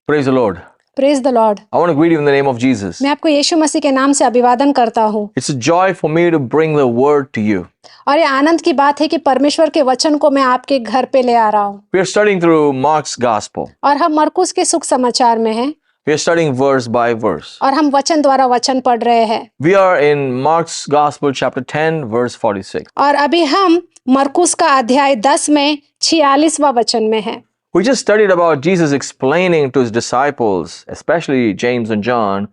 Praise the Lord. Praise the Lord. I want to greet you in the name of Jesus. मैं आपको यीशु मसीह के नाम से अभिवादन करता हूँ। It's a joy for me to bring the word to you. और ये आनंद की बात है कि परमेश्वर के वचन को मैं आपके घर पे ले आ रहा हूँ। We are studying through Mark's Gospel. और हम मरकुस के सुख समाचार में हैं We are studying verse by verse. और हम वचन द्वारा वचन पढ़ रहे हैं। We are in Mark's Gospel chapter 10 verse 46. और अभी हम मरकुस का अध्याय 10 में 46वां वचन में हैं। We just studied about Jesus explaining to his disciples, especially James and John,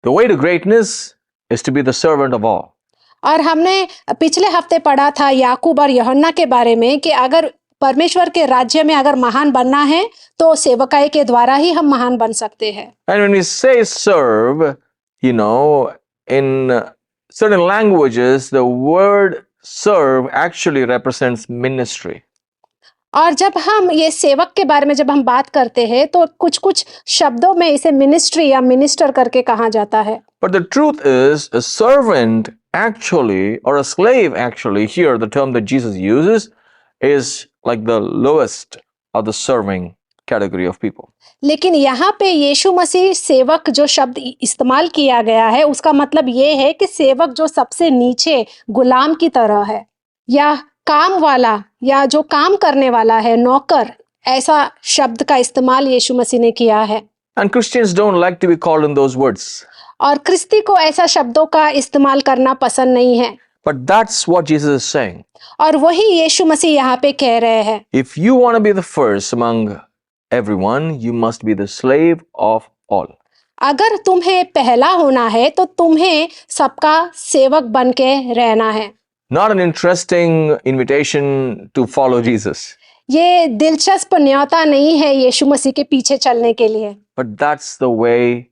the way to greatness is to be the servant of all. और हमने पिछले हफ्ते पढ़ा था याकूब और यूहन्ना के बारे में कि अगर परमेश्वर के राज्य में अगर महान बनना है तो सेवकाई के द्वारा ही हम महान बन सकते हैं। And when we say serve, in certain languages, the word serve actually represents ministry. और जब हम ये सेवक के बारे में जब हम बात करते हैं तो कुछ कुछ शब्दों में इसे मिनिस्ट्री या मिनिस्टर करके कहा जाता है। But the truth is, a servant actually, or a slave actually, here the term that Jesus uses is like the lowest of the serving category of people. लेकिन यहाँ पे यीशु मसीह सेवक जो शब्द इस्तेमाल किया गया है उसका मतलब ये है कि सेवक जो सबसे नीचे गुलाम की तरह है या काम वाला या जो काम करने वाला है, नौकर, ऐसा शब्द का इस्तेमाल यीशु मसीह ने किया है। And Christians don't like to be called in those words. और क्रिस्ती को ऐसा शब्दों का इस्तेमाल करना पसंद नहीं है। But that's what Jesus is saying. और वही यीशु मसीह यहाँ पे कह रहे हैं। If you want to be the first among everyone, you must be the slave of all. अगर तुम्हें पहला होना है तो तुम्हें सबका सेवक बन के रहना है। Not an interesting invitation to follow Jesus. ये दिलचस्प न्योता नहीं है यीशु मसीह के पीछे चलने के लिए, But that's the way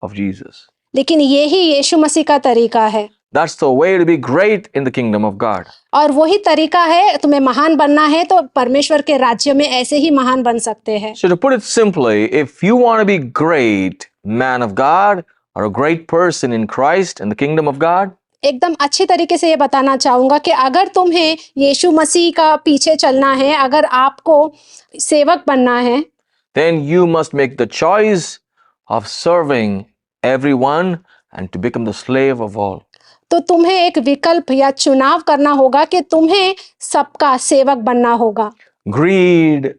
of Jesus. लेकिन ये ही यीशु मसीह का तरीका है। That's the way to be great in the kingdom of God. और वही तरीका है, तुम्हें महान बनना है तो परमेश्वर के राज्य में ऐसे ही महान बन सकते हैं। So to put it simply, if you want to be great man of God or a great person in Christ in the kingdom of God, एकदम अच्छी तरीके से ये बताना चाहूंगा कि अगर तुम्हें यीशु मसीह का पीछे चलना है, अगर आपको सेवक बनना है, then you must make the choice of serving everyone and to become the slave of all. तो तुम्हें एक विकल्प या चुनाव करना होगा कि तुम्हें सबका सेवक बनना होगा। Greed,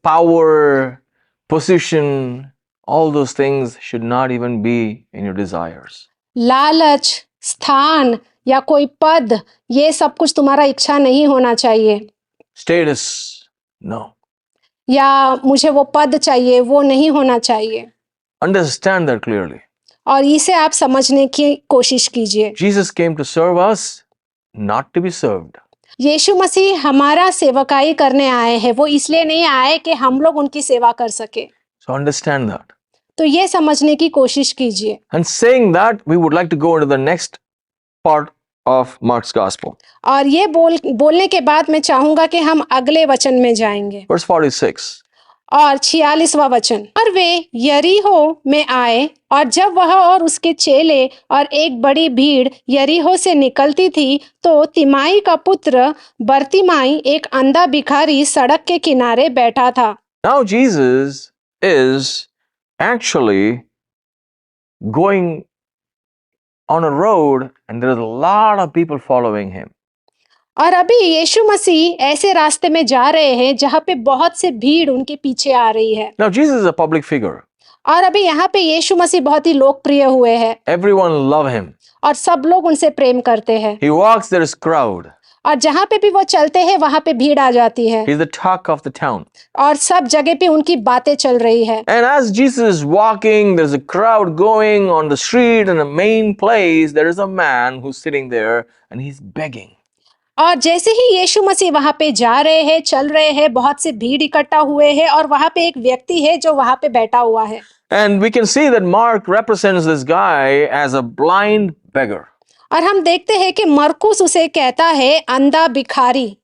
power, position, all those things should not even be in your desires. लालच, स्थान या कोई पद, ये सब कुछ तुम्हारा इच्छा नहीं होना चाहिए। Status, no. या मुझे वो पद चाहिए, वो नहीं होना चाहिए। Understand that clearly. और इसे आप समझने की कोशिश कीजिए। Jesus came to serve us, not to be served. यीशु मसीह हमारा सेवकाई करने आए हैं, वो इसलिए नहीं आए कि हम लोग उनकी सेवा कर सके। So understand that. तो ये समझने की कोशिश कीजिए। And saying that, we would like to go into the next part of Mark's Gospel. और ये बोलने के बाद मैं चाहूंगा कि हम अगले वचन में जाएंगे। Verse 46. और 46वां वचन। और वे यरीहो में आए, और जब वह और उसके चेले और एक बड़ी भीड़ यरीहो से निकलती थी तो तिमाई का पुत्र बरतिमाई एक अंधा भिखारी सड़क के किनारे बैठा था। Now Jesus is actually going on a road and there is a lot of people following him. और अभी यीशु मसीह ऐसे रास्ते में जा रहे हैं जहाँ पे बहुत से भीड़ उनके पीछे आ रही है। Now Jesus is a public figure. और अभी यहाँ पे यीशु मसीह बहुत ही लोकप्रिय हुए हैं। Everyone love him. और सब लोग उनसे प्रेम करते हैं। He walks, there is crowd. और जहाँ पे भी वो चलते हैं वहाँ पे भीड़ आ जाती है। He's the talk of the town. और सब जगह पे उनकी बातें चल रही है। And as Jesus is walking, there's a crowd going on the street, and the main place, there is a man who's sitting there and he's begging. और जैसे ही यीशु मसीह वहाँ पे जा रहे हैं, चल रहे हैं, बहुत से भीड़ इकट्ठा हुए हैं और वहाँ पे एक व्यक्ति है जो वहाँ पे बैठा हुआ है। And we can see that Mark represents this guy as a blind beggar. और हम देखते हैं कि मरकुस उसे कहता है अंधा भिखारी।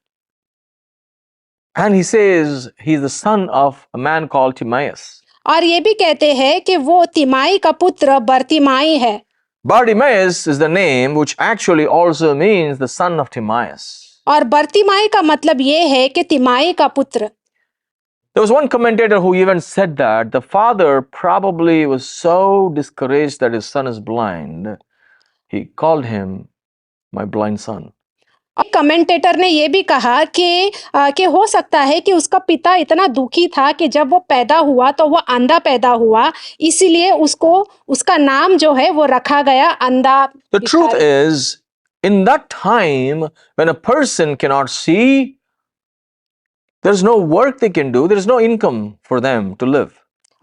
And he says he's the son of a man called Timaeus. और ये भी कहते हैं कि वो तिमाई का पुत्र बरतिमाई है। Bartimaeus is the name which actually also means the son of Timaeus. और बरतिमाई का मतलब ये है कि तिमाई का पुत्र। There was one commentator who even said that the father probably was so discouraged that his son is blind, he called him my blind son. और commentator ने ये भी कहा कि हो सकता है कि उसका पिता इतना दुखी था कि जब वो पैदा हुआ तो वो अंधा पैदा हुआ, इसीलिए उसको उसका नाम जो है वो रखा गया अंधा The truth is, in that time when a person cannot see, there's no work they can do, there's no income for them to live.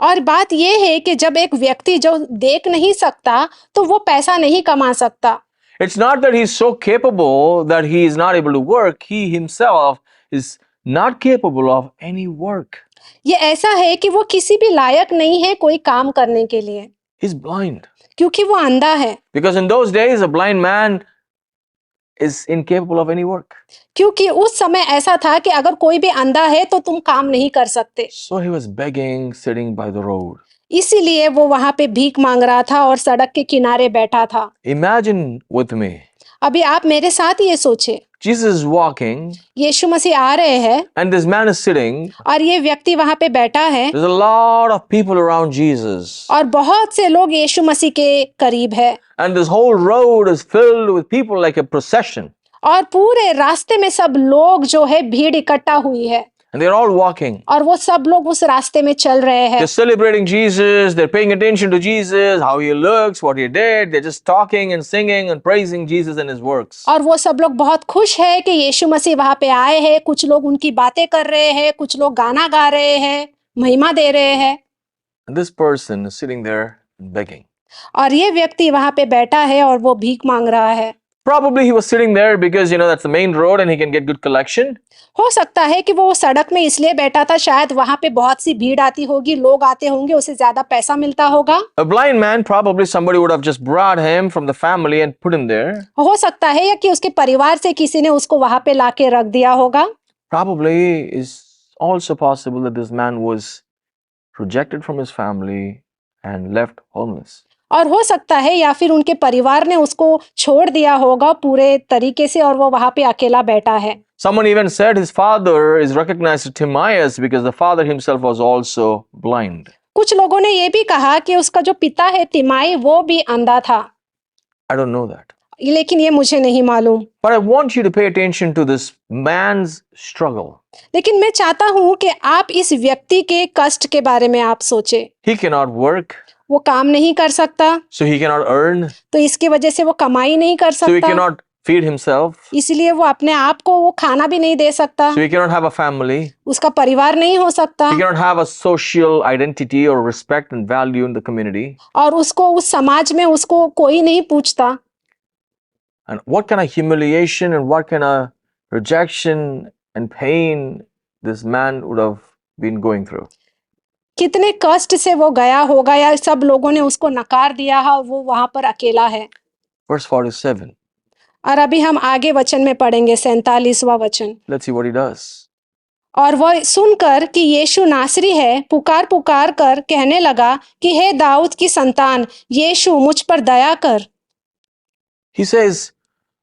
और बात ये है कि जब एक व्यक्ति जो देख नहीं सकता तो वो पैसा नहीं कमा सकता। It's not that he's so capable that he is not able to work. He himself is not capable of any work. ये ऐसा है कि वो किसी भी लायक नहीं है कोई काम करने के लिए, He's blind. क्योंकि वो अंधा है। Because in those days, a blind man is incapable of any work. क्योंकि उस समय ऐसा था कि अगर कोई भी अंधा है तो तुम काम नहीं कर सकते। So he was begging, sitting by the road. इसीलिए वो वहां पे भीख मांग रहा था और सड़क के किनारे बैठा था। Imagine with me, अभी आप मेरे साथ ये सोचे, Jesus is walking यीशु मसीह आ रहे हैं and this man is sitting. और ये व्यक्ति वहां पे बैठा है There's a lot of people around Jesus. और बहुत से लोग यीशु मसीह के करीब है And this whole road is filled with people like a procession. और पूरे रास्ते में सब लोग जो है भीड़ इकट्ठा हुई है And they're all walking. और वो सब लोग उस रास्ते में चल रहे हैं। They're celebrating Jesus. They're paying attention to Jesus, how he looks, what he did. They're just talking and singing and praising Jesus and his works. और वो सब लोग बहुत खुश है कि यीशु मसीह वहां पे आए हैं। कुछ लोग उनकी बातें कर रहे हैं, कुछ लोग गाना गा रहे हैं, महिमा दे रहे हैं। And this person is sitting there begging. और ये व्यक्ति वहां पे बैठा है और वो भीख मांग रहा है। Probably he was sitting there because, that's the main road and he can get good collection. हो सकता है कि वो सड़क में इसलिए बैठा था, शायद वहां पे बहुत सी भीड़ आती होगी, लोग आते होंगे, उसे ज्यादा पैसा मिलता होगा। A blind man, probably somebody would have just brought him from the family and put him there. हो सकता है या कि उसके परिवार से किसी ने उसको वहां पे लाके रख दिया होगा। Probably is also possible that this man was rejected from his family and left homeless. और हो सकता है या फिर उनके परिवार ने उसको छोड़ दिया होगा पूरे तरीके से और वो वहां पे अकेला बैठा है। Someone even said his father is recognized as Timaeus because the father himself was also blind. कुछ लोगों ने ये भी कहा कि उसका जो पिता है तिमाई वो भी अंधा था, I don't know that. लेकिन ये मुझे नहीं मालूम। But I want you to pay attention to this man's struggle. लेकिन मैं चाहता हूँ कि आप इस व्यक्ति के कष्ट के बारे में आप सोचे। He cannot work, वो काम नहीं कर सकता, so he cannot earn, तो इसकी वजह से वो कमाई नहीं कर so he सकता, cannot feed himself, इसलिए वो अपने आप को वो खाना भी नहीं दे सकता, so he cannot have a family, उसका परिवार नहीं हो सकता he cannot have a social identity or respect and value in the community. और उसको उस समाज में उसको कोई नहीं पूछता। And what kind of humiliation and what kind of rejection and pain this man would have been going through. कितने कष्ट से वो गया होगा या सब लोगों ने उसको नकार दिया है और वो वहां पर अकेला है। Verse 47. और अभी हम आगे वचन में पढ़ेंगे 47वां वचन। Let's see what he does. और वह सुनकर कि यीशु नासरी है, पुकार पुकार कर कहने लगा कि हे दाऊद की संतान, यीशु मुझ पर दया कर। He says,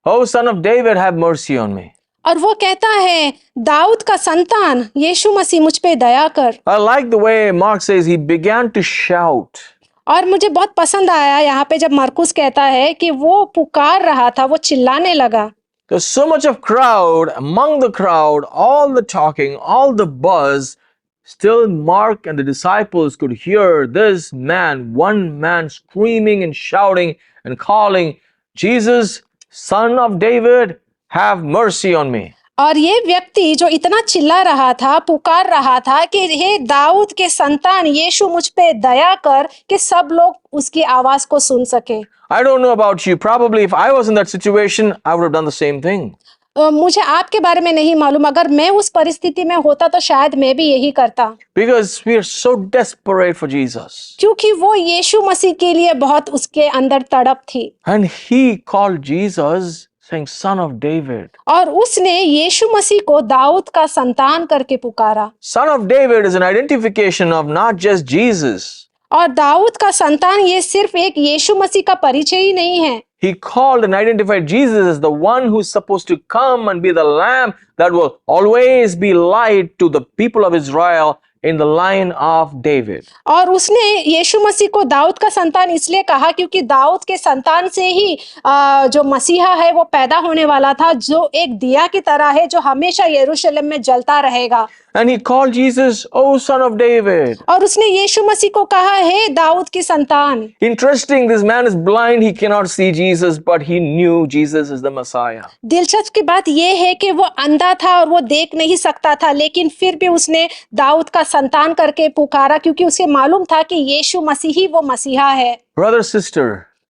"Oh son of David, have mercy on me." और वो कहता है, दाऊद का संतान यीशु मसीह मुझ पे दया कर। I like the way Mark says he began to shout. और मुझे बहुत पसंद आया यहाँ पे जब मरकुस कहता है कि वो पुकार रहा था, वो चिल्लाने लगा। There's so much of crowd, among the crowd, all the talking, all the buzz, still Mark and the disciples could hear this man, one man screaming and shouting and calling, Jesus, son of David, have mercy on me. और ये व्यक्ति जो इतना चिल्ला रहा था, पुकार रहा था कि हे दाऊद के संतान, यीशु मुझ पे दया कर, कि सब लोग उसकी आवाज को सुन सके। I don't know about you. Probably if I was in that situation, I would have done the same thing. मुझे आपके बारे में नहीं मालूम, अगर मैं उस परिस्थिति में होता तो शायद मैं भी यही करता। Because we are so desperate for Jesus. क्योंकि वो यीशु मसीह के लिए बहुत उसके अंदर तड़प थी। And he called Jesus saying, Son of David. और उसने यीशु मसीह को दाऊद का संतान करके पुकारा। Son of David is an identification of not just Jesus. और दाऊद का संतान ये सिर्फ एक यीशु मसीह का परिचय ही नहीं है। He called and identified Jesus as the one who's supposed to come and be the lamb that will always be light to the people of Israel in the line of David. और उसने यीशु मसीह को दाऊद का संतान इसलिए कहा क्योंकि दाऊद के संतान से ही जो मसीहा है वो पैदा होने वाला था, जो एक दिया की तरह है जो हमेशा यरूशलेम में जलता रहेगा। And he called Jesus, "O son of David." और उसने यीशु मसीह को कहा, हे दाऊद की संतान। Interesting, this man is blind, he cannot see Jesus, but he knew Jesus is the Messiah. दिलचस्प की बात यह है कि वो अंधा था और वो देख नहीं सकता था, लेकिन फिर भी उसने दाऊद का संतान करके पुकारा क्योंकि उसे मालूम था कि यीशु मसीह ही वो मसीहा है। Brother, sister,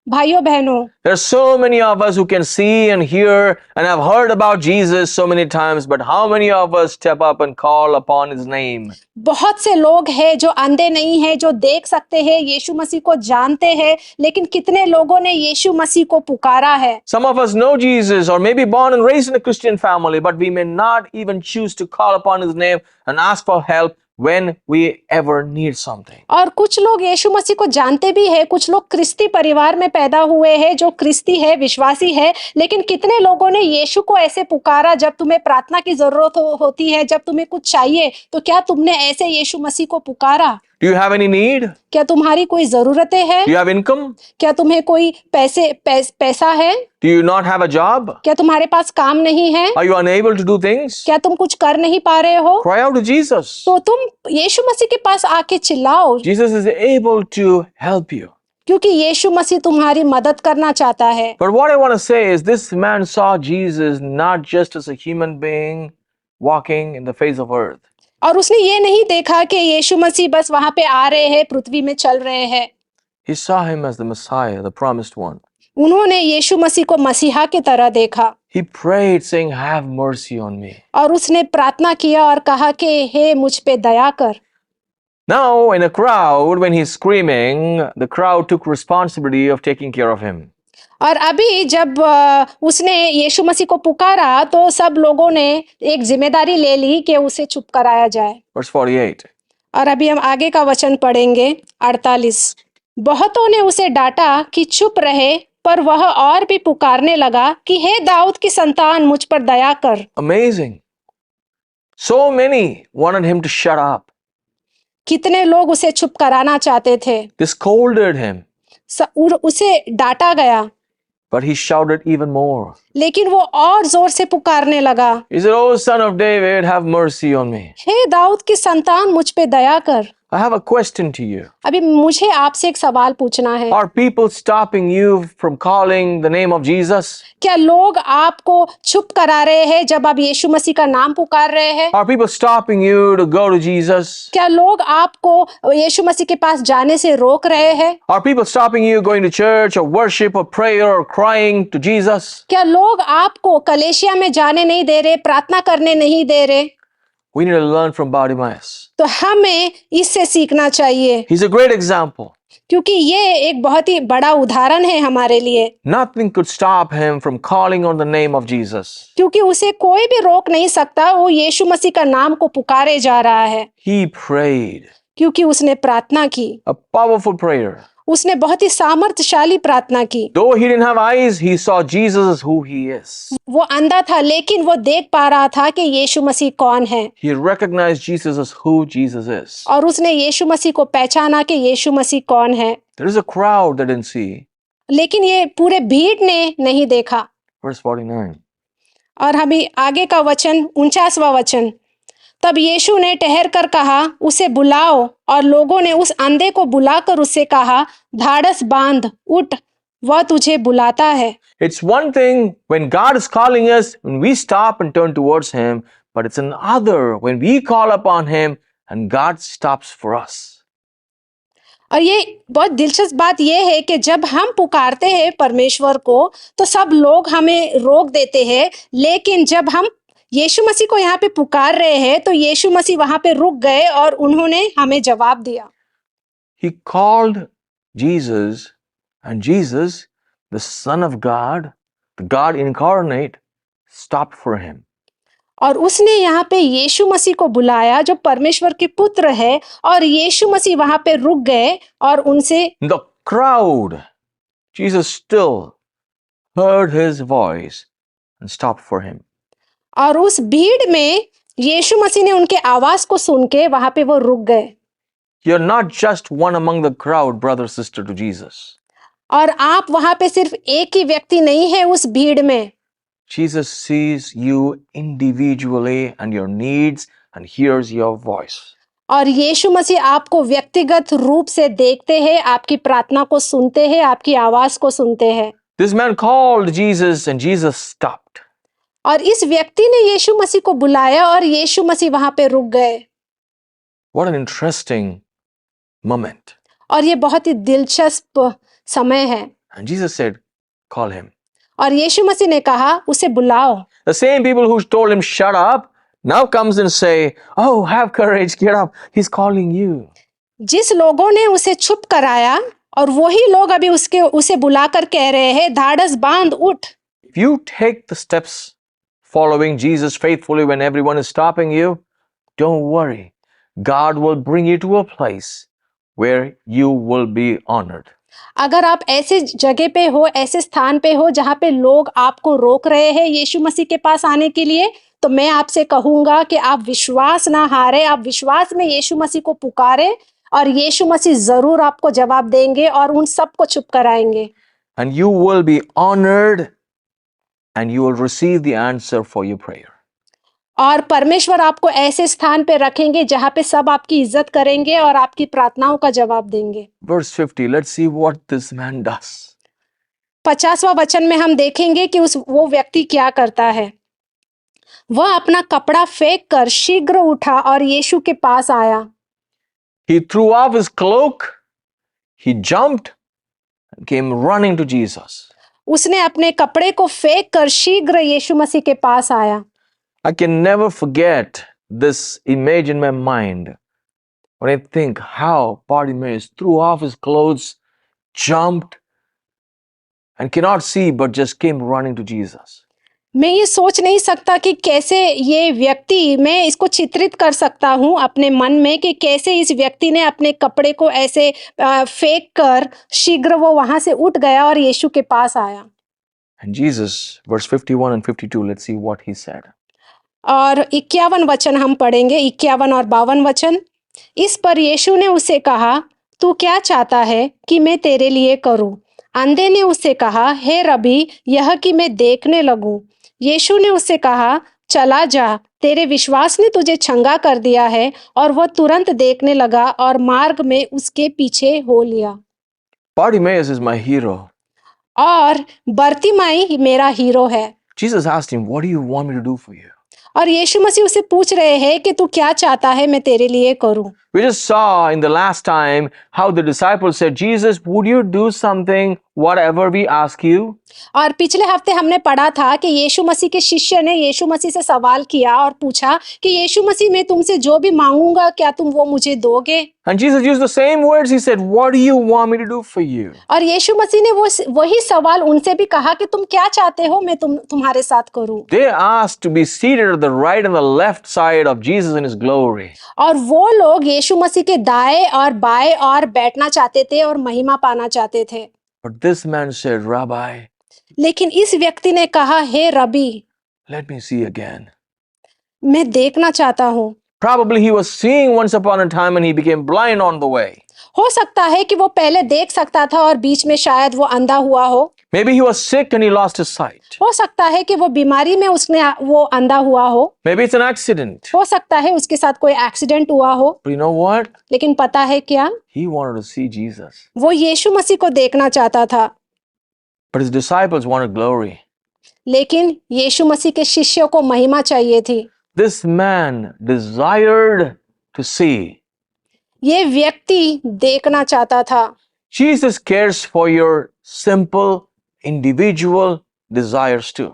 भाइयों बहनों, there are so many of us who can see and hear and have heard about Jesus so many times, but how many of us step up and call upon his name? बहुत से लोग हैं जो अंधे नहीं हैं, जो देख सकते हैं, यीशु मसीह को जानते हैं, लेकिन कितने लोगों ने यीशु मसीह को पुकारा है। Some of us know Jesus or maybe born and raised in a Christian family, but we may not even choose to call upon his name and ask for help when we ever need something. और कुछ लोग यीशु मसीह को जानते भी है, कुछ लोग क्रिस्ती परिवार में पैदा हुए हैं, जो क्रिस्ती है, विश्वासी है, लेकिन कितने लोगों ने यीशु को ऐसे पुकारा जब तुम्हें प्रार्थना की जरूरत होती है, जब तुम्हें कुछ चाहिए, तो क्या तुमने ऐसे यीशु मसीह को पुकारा? Do you have any need? क्या तुम्हारी कोई जरूरतें हैं? Do you have income? क्या तुम्हें कोई पैसा है? Do you not have a job? क्या तुम्हारे पास काम नहीं है? Are you unable to do things? क्या तुम कुछ कर नहीं पा रहे हो? Cry out to Jesus. तो तुम यीशु मसीह के पास आके चिल्लाओ, Jesus is able to help you. क्योंकि यीशु मसीह तुम्हारी मदद करना चाहता है। But what I want to say is this man saw Jesus not just as a human being walking in the face of earth. और उसने ये नहीं देखा कि यीशु मसीह बस वहां पे आ रहे हैं, पृथ्वी में चल रहे हैं। He saw him as the Messiah, the promised one. उन्होंने यीशु मसीह को मसीहा की तरह देखा He prayed saying, "Have mercy on me." और उसने प्रार्थना किया और कहा कि हे मुझ पे दया कर। Now, in a crowd, when he's screaming, the crowd took responsibility of taking care of him. और अभी जब उसने यीशु मसीह को पुकारा तो सब लोगों ने एक जिम्मेदारी ले ली कि उसे चुप कराया जाए। Verse 48. और अभी हम आगे का वचन पढ़ेंगे 48। बहुतों ने उसे डांटा कि चुप रहे, पर वह और भी पुकारने लगा कि हे दाऊद की संतान, मुझ पर दया कर। Amazing. So many wanted him to shut up. कितने लोग उसे चुप कराना चाहते थे। They scolded him, उसे डांटा गया, but he shouted even more. लेकिन वो और जोर से पुकारने लगा, He said, "Oh, son of David, have mercy on me." हे दाऊद की संतान, मुझ पे दया कर। I have a question to you. अभी मुझे आपसे एक सवाल पूछना है। Are people stopping you from calling the name of Jesus? क्या लोग आपको चुप करा रहे हैं जब आप यीशु मसीह का नाम पुकार रहे हैं? Are people stopping you to go to Jesus? क्या लोग आपको यीशु मसीह के पास जाने से रोक रहे हैं? Are people stopping you going to church or worship or prayer or crying to Jesus? क्या लोग आपको कलेशिया में जाने नहीं दे रहे, प्रार्थना करने नहीं दे रहे? We need to learn from Bartimaeus. तो हमें इससे सीखना चाहिए, He's a great example. क्योंकि ये एक बहुत ही बड़ा उदाहरण है हमारे लिए। Nothing could stop him from calling on the name of Jesus. क्योंकि उसे कोई भी रोक नहीं सकता, वो यीशु मसीह का नाम को पुकारे जा रहा है। He prayed क्योंकि उसने प्रार्थना की, a powerful prayer. उसने बहुत ही सामर्थ्यशाली प्रार्थना की। Though he didn't have eyes, he saw Jesus as who he is. वो अंधा था, लेकिन वो देख पा रहा था कि यीशु मसीह कौन है, He recognized Jesus as who Jesus is. और उसने यीशु मसीह को पहचाना कि यीशु मसीह कौन है। There is a crowd that didn't see. लेकिन ये पूरे भीड़ ने नहीं देखा। Verse 49. और अभी आगे का वचन 49वां वचन। तब यीशु ने ठहर कर कहा, उसे बुलाओ। और लोगों ने उस अंधे को बुलाकर उससे कहा, धाड़स बांध, उठ, वह तुझे बुलाता है। It's one thing when God is calling us, when we stop and turn towards him, but it's another when we call upon him and God stops for us. और ये बहुत दिलचस्प बात ये है कि जब हम पुकारते हैं परमेश्वर को तो सब लोग हमें रोक देते हैं, लेकिन जब हम यीशु मसीह को यहाँ पे पुकार रहे हैं तो यीशु मसीह वहां पे रुक गए और उन्होंने हमें जवाब दिया। He called Jesus, and Jesus, the Son of God, the God incarnate, stopped for him. और उसने यहाँ पे यीशु मसीह को बुलाया जो परमेश्वर के पुत्र है, और यीशु मसीह वहां पे रुक गए और उनसे The crowd, Jesus still heard his voice and stopped for him. और उस भीड़ में यीशु मसीह ने उनके आवाज को सुन के वहां पे वो रुक गए। You're not just one among the crowd, brother, sister, to Jesus. और आप वहां पे सिर्फ एक ही व्यक्ति नहीं है उस भीड़ में। Jesus sees you individually and your needs and hears your voice. और यीशु मसीह आपको व्यक्तिगत रूप से देखते हैं, आपकी प्रार्थना को सुनते हैं, आपकी आवाज को सुनते हैं। This man called Jesus and Jesus stopped. और इस व्यक्ति ने यीशु मसीह को बुलाया और यीशु मसीह वहां पे रुक गए। What an interesting moment. और ये बहुत ही दिलचस्प समय है। And Jesus said, call him. और यीशु मसीह ने कहा उसे बुलाओ। The same people who told him, shut up, now comes and say, oh, have courage, get up. He's calling you. जिस लोगों ने उसे चुप कराया और वही लोग अभी उसे बुलाकर कह रहे हैं, धाड़स बांध, उठ। If you take the steps following Jesus faithfully when everyone is stopping you, don't worry. God will bring you to a place where you will be honored. अगर आप ऐसे जगह पे हो, ऐसे स्थान पे हो जहाँ पे लोग आपको रोक रहे हैं यीशु मसीह के पास आने के लिए, तो मैं आपसे कहूंगा कि आप विश्वास ना हारे, आप विश्वास में यीशु मसीह को पुकारे और यीशु मसीह जरूर आपको जवाब देंगे और उन सबको चुप कराएंगे। And you will be honored and you will receive the answer for your prayer. और परमेश्वर आपको ऐसे स्थान पे रखेंगे जहाँ पे सब आपकी इज्जत करेंगे और आपकी प्रार्थनाओं का जवाब देंगे। Verse 50, let's see what this man does. 50वां वचन में हम देखेंगे कि वो व्यक्ति क्या करता है। वह अपना कपड़ा फेंक कर शीघ्र उठा और यीशु के पास आया। He threw off his cloak, he jumped and came running to Jesus. उसने अपने कपड़े को फेंक कर शीघ्र यीशु मसीह के पास आया। I can never forget this image in my mind when I think how Bartimaeus threw off his clothes, jumped, and cannot see but just came running to Jesus. मैं ये सोच नहीं सकता कि कैसे ये व्यक्ति, मैं इसको चित्रित कर सकता हूँ अपने मन में कि कैसे इस व्यक्ति ने अपने कपड़े को ऐसे फेंक कर शीघ्र वो वहां से उठ गया और यीशु के पास आया। And Jesus, verse 51 and 52, let's see what he said. और 51 वचन हम पढ़ेंगे, 51 और 52 वचन। इस पर यीशु ने उसे कहा, तू क्या चाहता है कि मैं तेरे लिए करूं? अंधे ने उससे कहा, हे रबी, यह कि मैं देखने लगूं। यीशु ने उससे कहा, चला जा, तेरे विश्वास ने तुझे चंगा कर दिया है। और वह तुरंत देखने लगा और मार्ग में उसके पीछे हो लिया। Bartimaeus is my hero. और बर्तिमाई मेरा हीरो है। Jesus asked him, what do you want me to do for you? और यीशु मसीह उसे पूछ रहे हैं कि तू क्या चाहता है मैं तेरे लिए करूं। We just saw in the last time how the disciples said, Jesus, would you do something, whatever we ask you? और पिछले हफ्ते हमने पढ़ा था कि यीशु मसीह के शिष्य ने यीशु मसीह से सवाल किया और पूछा कि यीशु मसीह, मैं तुमसे जो भी मांगूंगा क्या तुम वो मुझे दोगे? And Jesus used the same words. He said, what do you want me to do for you? और यीशु मसीह ने वही सवाल उनसे भी कहा कि तुम क्या चाहते हो मैं तुम्हारे साथ करूं। They asked to be seated at the right and the left side of Jesus in his glory. और वो लोग यीशु मसीह के दाएं और बाएं और बैठना चाहते थे और महिमा पाना चाहते थे। But this man said, Rabbi, लेकिन इस व्यक्ति ने कहा, हे रबी, let me see again. मैं देखना चाहता हूं। Probably he was seeing once upon a time and he became blind on the way. हो सकता है कि वो पहले देख सकता था और बीच में शायद वो अंधा हुआ हो। Maybe he was sick and he lost his sight. हो सकता है कि वो बीमारी में वो अंधा हुआ हो। Maybe it's an accident. हो सकता है उसके साथ कोई एक्सीडेंट हुआ हो। But you know what? लेकिन पता है क्या? He wanted to see Jesus. वो यीशु मसीह को देखना चाहता था। But his disciples wanted glory. लेकिन यीशु मसीह के शिष्यों को महिमा चाहिए थी। This man desired to see. ये व्यक्ति देखना चाहता था। Jesus cares for your simple individual desires too.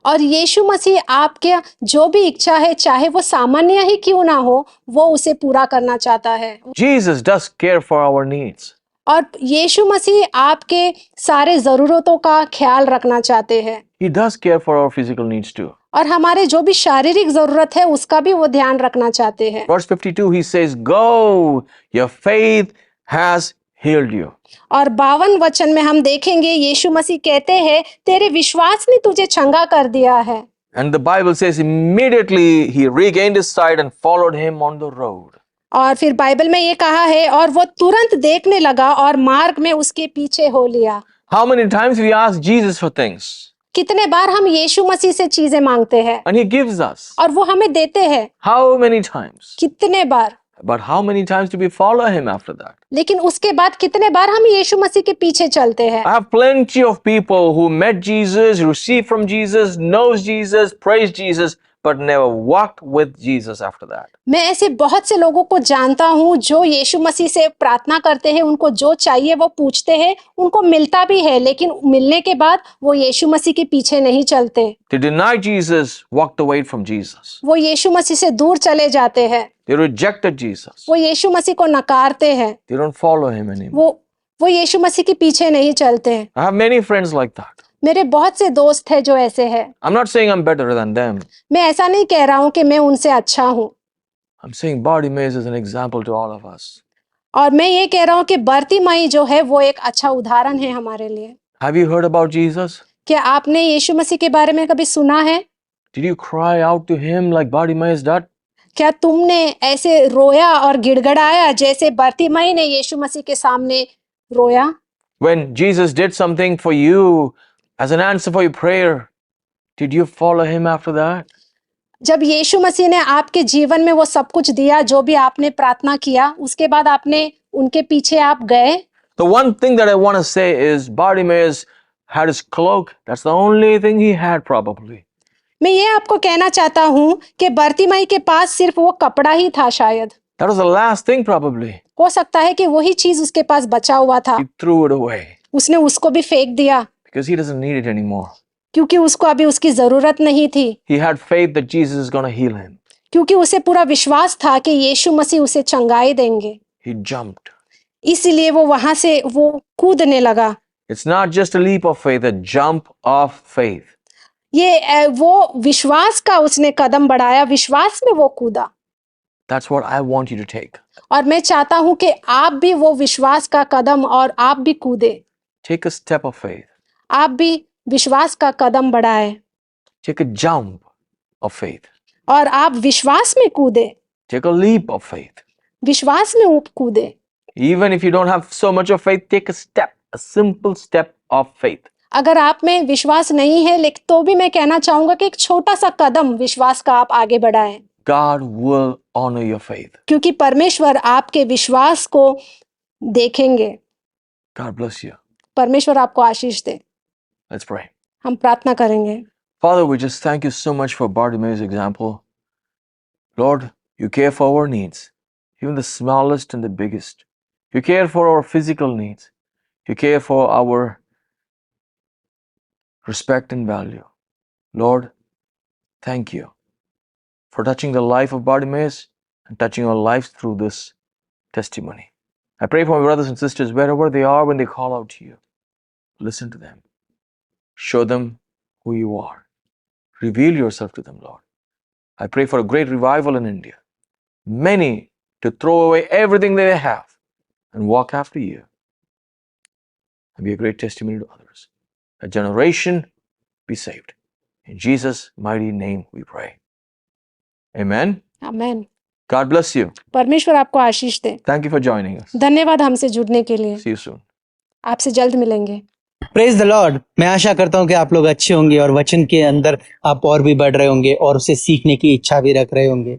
और यीशु मसीह आपके जो भी इच्छा है, चाहे वो सामान्य ही क्यों ना हो, वो उसे पूरा करना चाहता है। Jesus does care for our needs. और यीशु मसीह आपके सारे जरूरतों का ख्याल रखना चाहते हैं। He does care for our physical needs too. और हमारे जो भी शारीरिक जरूरत है उसका भी वो ध्यान रखना चाहते हैं। Verse 52, he says, go, your faith has healed you. और 52 वचन में हम देखेंगे यीशु मसीह कहते हैं, तेरे विश्वास ने तुझे चंगा कर दिया है। And the Bible says immediately he regained his sight and followed him on the road. और फिर बाइबल में ये कहा है और वो तुरंत देखने लगा और मार्ग में उसके पीछे हो लिया। How many times we ask Jesus for things कितने बार हम यीशु मसीह से चीजें मांगते हैं and he gives us? और वो हमें देते हैं। How many times? कितने बार? But how many times do we follow him after that? लेकिन उसके बाद कितने बार हम यीशु मसीह के पीछे चलते हैं? I have plenty of people who met Jesus, received from Jesus, knows Jesus, praised Jesus, but never walked with Jesus after that. मैं ऐसे बहुत से लोगों को जानता हूँ जो यीशु मसीह से प्रार्थना करते हैं, उनको जो चाहिए वो पूछते हैं, उनको मिलता भी है, लेकिन मिलने के बाद वो यीशु मसीह के पीछे नहीं चलते। They denied Jesus, walked away from Jesus. वो यीशु मसीह से दूर चले जाते हैं। They rejected Jesus. वो यीशु मसीह को नकारते हैं। They don't follow him anymore. वो यीशु मसीह के पीछे नहीं चलते हैं। I have many friends like that. मेरे बहुत से दोस्त हैं जो ऐसे हैं। I'm not saying I'm better than them. मैं ऐसा नहीं कह रहा हूँ कि मैं उनसे अच्छा हूँ। I'm saying Bartimaeus is an example to all of us. और मैं ये कह रहा हूँ कि बरतिमाई जो है वो एक अच्छा उदाहरण है हमारे लिए। Have you heard about Jesus? क्या आपने यीशु मसीह के बारे में कभी सुना है? Did you cry out to him like Bartimaeus did? क्या तुमने ऐसे रोया और गिड़गड़ाया जैसे बरतिमाई ने यीशु मसीह के सामने रोया? When Jesus did something for you as an answer for your prayer, did you follow him after that? जब यीशु मसीह ने आपके जीवन में वो सब कुछ दिया जो भी आपने प्रार्थना किया, उसके बाद आपने उनके पीछे आप गए? The one thing that I want to say is Bartimaeus had his cloak. That's the only thing he had probably. मैं ये आपको कहना चाहता हूँ कि बरतिमाई के पास सिर्फ वो कपड़ा ही था शायद। That was the last thing probably. हो सकता है कि वही चीज उसके पास बचा हुआ था। He threw it away उसने उसको भी फेंक दिया because he doesn't need it anymore. क्योंकि उसको अभी उसकी जरूरत नहीं थी। He had faith that Jesus is going to heal him. क्योंकि उसे पूरा विश्वास था कि यीशु मसीह उसे चंगाई देंगे। He jumped. इसीलिए वो वहां से वो कूदने लगा। It's not just a leap of faith, a jump of faith. ये वो विश्वास का उसने कदम बढ़ाया, विश्वास में वो कूदा। That's what I want you to take. और मैं चाहता हूं कि आप भी वो विश्वास का कदम और आप भी कूदे। Take a step of faith. आप भी विश्वास का कदम बढ़ाए Take a jump of faith. और आप विश्वास में कूदे, Take a leap of faith. विश्वास में कूदे। Even if you don't have so much of faith, take a step, a simple step of faith. अगर आप में विश्वास नहीं है लेकिन तो भी मैं कहना चाहूंगा कि एक छोटा सा कदम विश्वास का आप आगे बढ़ाएं। God will honor your faith. क्योंकि परमेश्वर आपके विश्वास को देखेंगे। God bless you. परमेश्वर आपको आशीष दे। Let's pray. हम प्रार्थना करेंगे। Father, we just thank you so much for Bartimaeus' example. Lord, you care for our needs, even the smallest and the biggest. You care for our physical needs. You care for our respect and value. Lord, thank you for touching the life of Bartimaeus and touching our lives through this testimony. I pray for my brothers and sisters wherever they are when they call out to you. Listen to them. Show them who you are. Reveal yourself to them, Lord. I pray for a great revival in India. Many to throw away everything they have and walk after you and be a great testimony to others. A generation be saved. In Jesus' mighty name we pray. Amen. Amen. God bless you. परमेश्वर आपको आशीष दे। Thank you for joining us. धन्यवाद हमसे जुड़ने के लिए। See you soon. आपसे जल्द मिलेंगे। Praise the Lord. मैं आशा करता हूं कि आप लोग अच्छे होंगे और वचन के अंदर आप और भी बढ़ रहे होंगे और उसे सीखने की इच्छा भी रख रहे होंगे।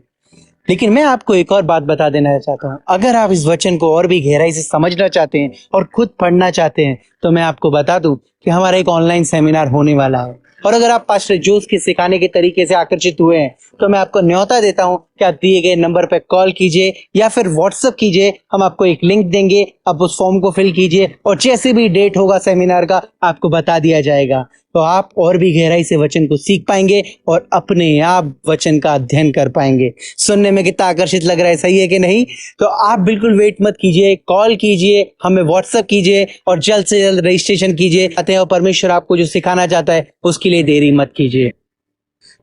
लेकिन मैं आपको एक और बात बता देना चाहता हूं, अगर आप इस वचन को और भी गहराई से समझना चाहते हैं और खुद पढ़ना चाहते हैं तो मैं आपको बता दूं कि हमारा एक ऑनलाइन सेमिनार होने वाला है। और अगर आप पास्टर जोस के सिखाने के तरीके से आकर्षित हुए हैं तो मैं आपको न्योता देता हूं कि आप दिए गए नंबर पर कॉल कीजिए या फिर व्हाट्सएप कीजिए। हम आपको एक लिंक देंगे, आप उस फॉर्म को फिल कीजिए और जैसे भी डेट होगा सेमिनार का आपको बता दिया जाएगा। तो आप और भी गहराई से वचन को सीख पाएंगे और अपने आप वचन का अध्ययन कर पाएंगे। सुनने में कितना आकर्षित लग रहा है, सही है कि नहीं? तो आप बिल्कुल वेट मत कीजिए, कॉल कीजिए, हमें व्हाट्सएप कीजिए और जल्द से जल्द रजिस्ट्रेशन कीजिए। और परमेश्वर आपको जो सिखाना चाहता है उसके लिए देरी मत कीजिए।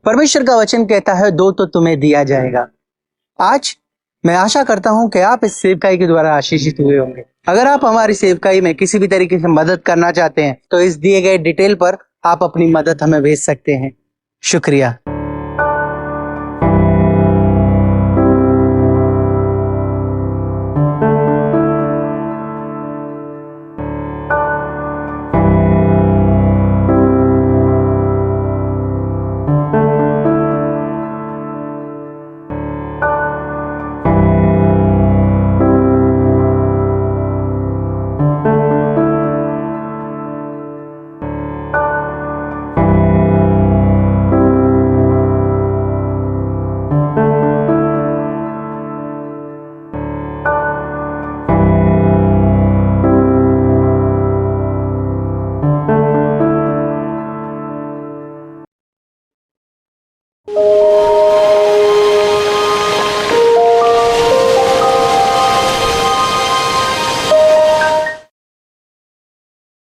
परमेश्वर का वचन कहता है, दो तो तुम्हें दिया जाएगा। आज मैं आशा करता हूं कि आप इस सेवकाई के द्वारा आशीषित हुए होंगे। अगर आप हमारी सेवकाई में किसी भी तरीके से मदद करना चाहते हैं तो इस दिए गए डिटेल पर आप अपनी मदद हमें भेज सकते हैं। शुक्रिया।